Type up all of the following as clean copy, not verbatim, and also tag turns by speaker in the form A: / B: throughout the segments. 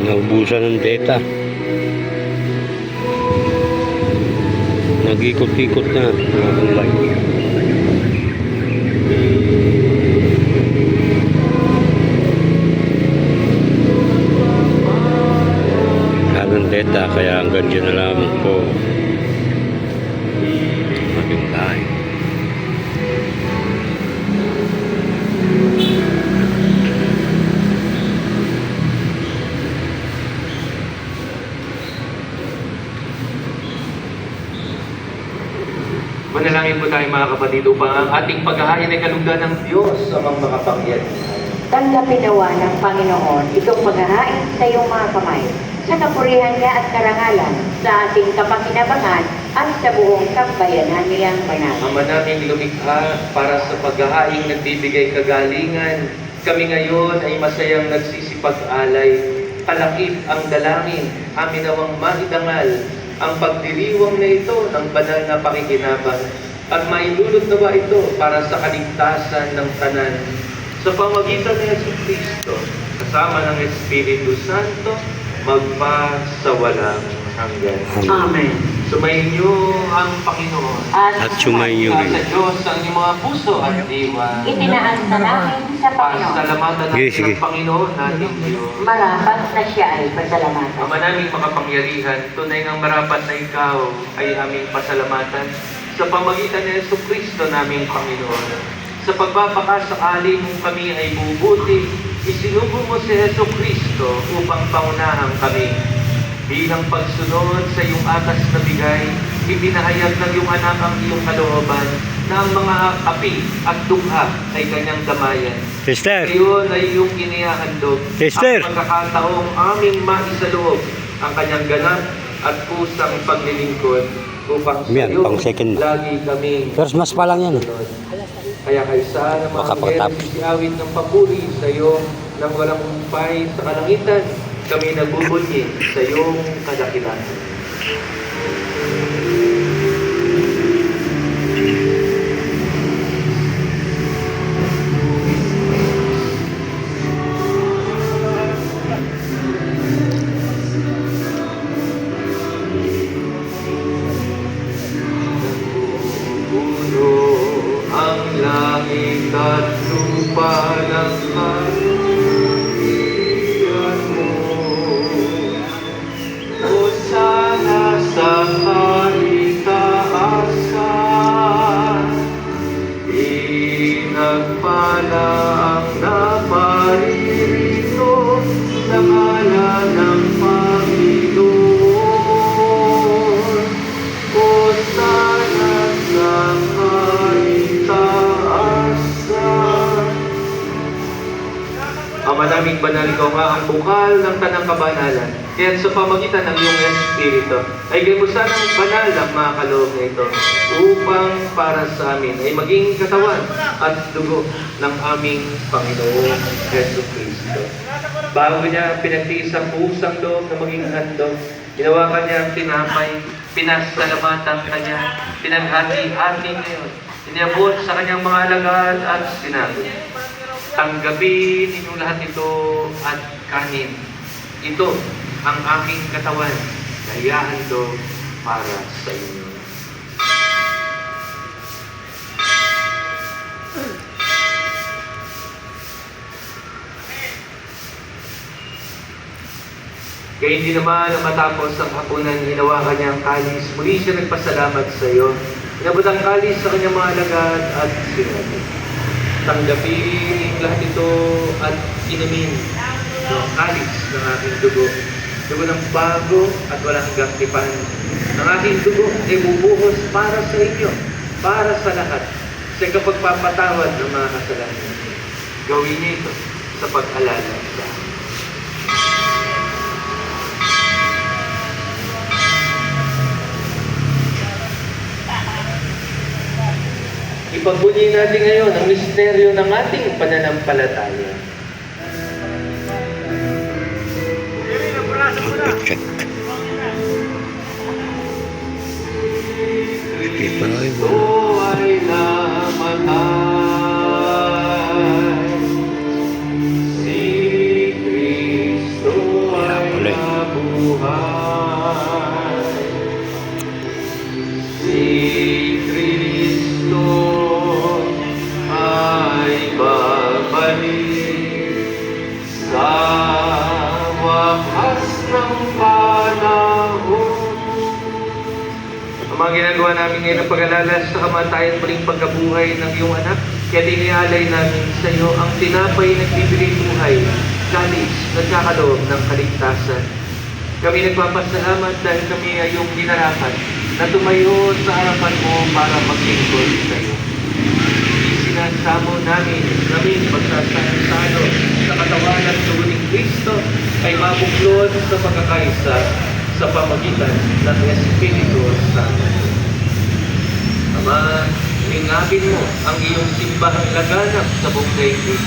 A: Naubusan ng data. Nag-ikot-ikot na mga kumbay. Ng data, kaya hanggang dyan na lamang po ating live.
B: Manalangin po tayo mga kapatid upang ang ating paghahain ay kalugdan ng Diyos sa mga makapangyarihan.
C: Tanggapin nawa ng Panginoon itong paghahain sa iyong mga kamay, sa kapurihan niya at karangalan, sa ating kapakinabangan at sa buong sambayanan niyang banal.
B: Ama naming lumikha para sa paghahain nagbibigay kagalingan, kami ngayon ay masayang nagsisipag-alay. Kalakip ang dalangin, amin nawang maidangal ang pagdiriwang na ito ng banal na pakikinabang at mailulot na ba ito para sa kaligtasan ng tanan sa pamagitan ni Jesucristo kasama ng Espiritu Santo magpasawalang hanggan.
C: Amen.
B: Sumainyo ang Panginoon
A: At sumainyo rin.
B: sa Diyos ang inyong mga puso at diwa.
C: Itinaas na namin sa Panginoon.
B: Pasalamatan natin
A: Sige.
B: ng Panginoon nating Diyos.
C: Marapat na siya ay pasalamatan.
B: Ama naming makapangyarihan, tunay ng marapat na ikaw ay aming pasalamatan sa pamagitan ni Jesucristo naming Panginoon. Sa pagpapakasakali mong kami ay bubuti, isinubo mo si Jesucristo upang paunahan kami. Bilang pagsunod sa iyong atas na bigay, ipinahayag ng iyong anak ang iyong kalooban na ang mga api at dukha ay kanyang damayan.
A: Sister!
B: Iyon ay iyong inihahandog
A: Sister!
B: ang pagkakataong aming maisaloob ang kanyang ganap at kusang paglilingkod upang sa
A: Yan,
B: iyo
A: pang second.
B: lagi kami
A: First mas pa lang yan.
B: kaya kaysa na mga
A: Makapagtapos.
B: awit ng papuri sa iyo nang walang humpay sa kalangitan, kami nagbubunyi sa iyong kadakilan. Puno ang langit at lupa ng kaluhian mo. Hosana sa kaitaasan, pinagpala ang naparirito sa ngalan ng Panginoon. Hosana sa kaitaasan. Ama naming banal, ikaw nga ang bukal ng tanang kabanalan. Kaya sa pamagitan ng iyong Espiritu, ay kayo sanang banal ang mga kaloob na ito upang para sa amin ay maging katawan at dugo ng aming Panginoong Jesucristo. Bago niya pinagtiis ang pusang loob na maging handog, ginawa ka niya ang tinapay, pinasalamatan ka niya, pinaghati-hati ngayon, iniabot sa kanyang mga alagad at sinabi, tanggapin ninyong lahat ito at kanin. Ito ang aking katawan na iahandog para sa inyo. Kaya hindi naman na matapos ang hapunan, hinawakan niya ang kalis. Muli siya nagpasalamat sa iyo. Inabot ang kalis sa kanyang mga alagad at sinabi, tanggapin lahat ito at inumin ng kalis ng aking dugo. Dugo ng bago at walang hanggang tipan. Ang aking dugo ay bubuhos para sa inyo, para sa lahat, sa kapagpapatawad ng mga kasalanan. Gawin niyo ito sa pag-alala sa akin. Ipagbunyi natin ngayon ang misteryo ng ating pananampalataya.
A: Check.
B: Kristo ay namatay. Si Kristo ay babalik sa wakas ng panahon. Ang mga ginagawa namin ngayon ng pag-alala sa kamatayan muling pagkabuhay ng iyong anak, kaya inialay namin sa iyo ang tinapay na nagbibigay buhay, kalis, nagkakaloob ng kaligtasan. Kami nagpapasalamat dahil kami ay iyong ginarapan na tumayo sa harapan mo para maglingkod sa iyo. Isinasamo namin pagsasalo sa katawan at dugo ni Kristo ay mabuklod sa pagkakaisa sa pamagitan ng Espiritu Santo. Ama, lingapin mo ang iyong simbahang laganap sa buong daigdig.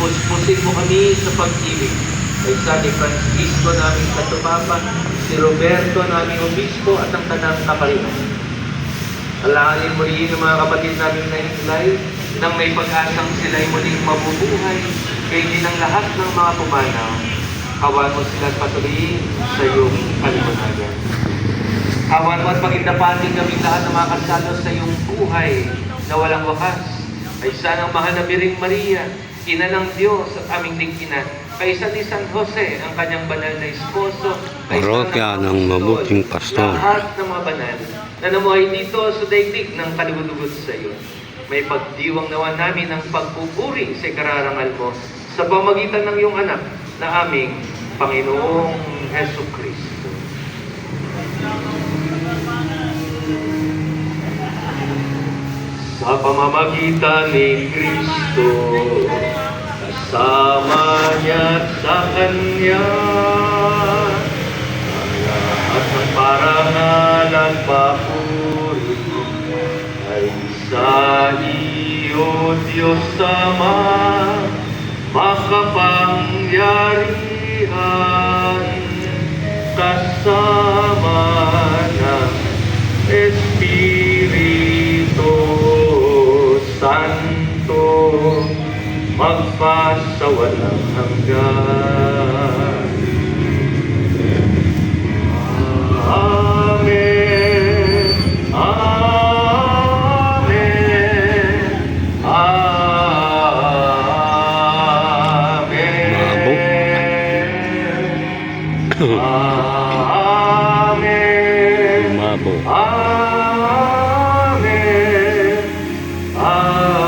B: Puspusin mo kami sa pag-ibig ay sa ni Francisco naming Katupapa, si Roberto naming Obispo at ang tanang kaparinan. Alangin mo rin ang mga kapatid namin na hinlay nang may pag-asang sila'y muling mabubuhay kay din ang lahat ng mga pumanaw. Hawan mo sila at patuloyin sa iyong kalimunagan. Hawan mo at pagindapatin kami lahat ng mga kasalo sa iyong buhay na walang wakas. Ay sanang mahal na Biring Maria, Ina ng Diyos at aming Dingina, kaysa ni San Jose, ang kanyang banal na esposo,
A: Parokya ng Mabuting Pastor,
B: lahat ng mga banal na namuhay dito sa daigdig ng kalugod-ugod sa iyo. May pagdiwang nawa namin ang pagpupuri sa kararangal mo sa pamagitan ng iyong anak na aming Panginoong Heso Kristo. Sa pamamagitan ni Kristo, kasama niya at sa Kanya, ang lahat ng parangal at papuri ay sa iyo, Diyos Ama, makapangyarihan, kasama ng Espiritu Santo, magpasawalang hanggan. Amen. Amen. Amen. Amen.
A: Umabo.
B: Amen. Amen.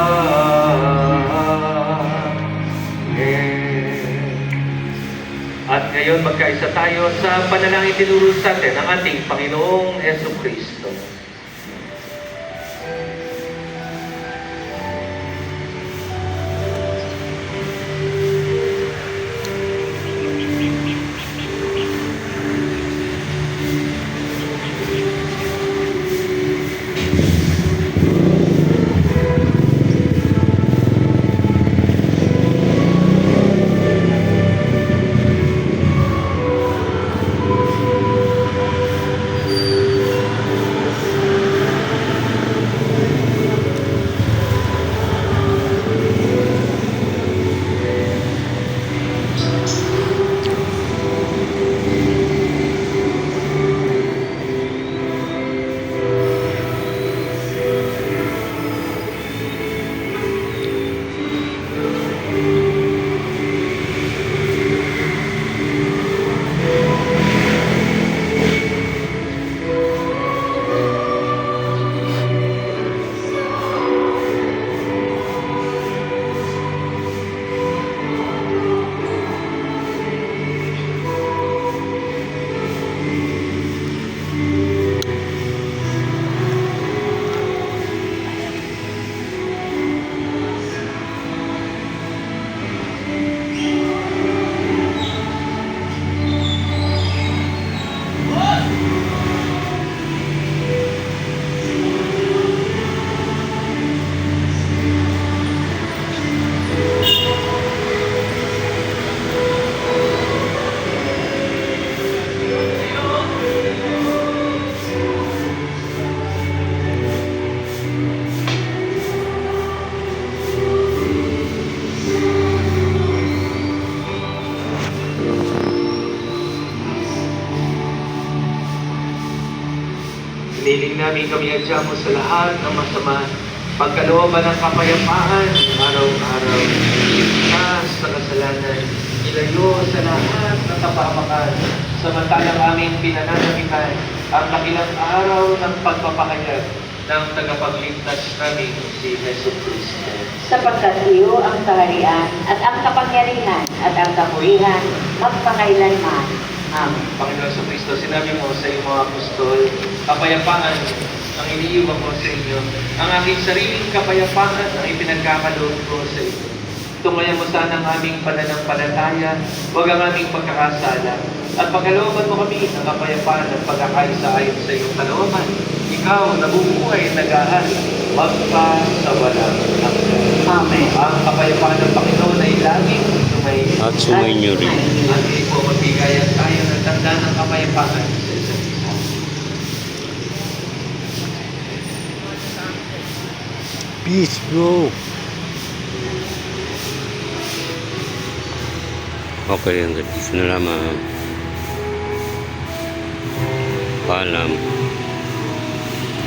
B: At ngayon magkaisa tayo sa panalangin tinuro sa atin ng ating Panginoong Heso Kristo. Hiniling namin kami adya mo sa lahat ng masama, pagkalooban ng kapayapaan, araw-araw, maglayo sa lahat ng kapahamakan, samantalang aming pinananamitan ang dakilang araw ng pagpapahayag ng tagapagligtas namin si Jesu Cristo.
C: Sapagkat iyo ang kaharian at ang kapangyarihan at ang kapurihan magpakailanman. Amen.
B: Panginoon sa Kristo, sinabi mo sa iyong mga apostol, kapayapaan ang iniiwan ko sa inyo. Ang aking sariling kapayapaan ang ipinagkakaloob ko sa inyo. Tungayan mo sana ang aming pananampalataya, huwag ang aming pagkakasala. At pagkalooban mo kami ng kapayapaan at pagkakaisa ayon sa iyong kalooban. Ikaw, nabubuhay, nag-ahari, magpa sa walang hanggan.
C: Amen.
B: Ang kapayapaan ng Panginoon ay laging sumayin.
A: At sumainyo rin.
B: At hindi po magbigayan tayo ng tanda ng kapayapaan sa isa't isa.
A: Peace, bro. Okay, hanggang dito na lamang. Paalam.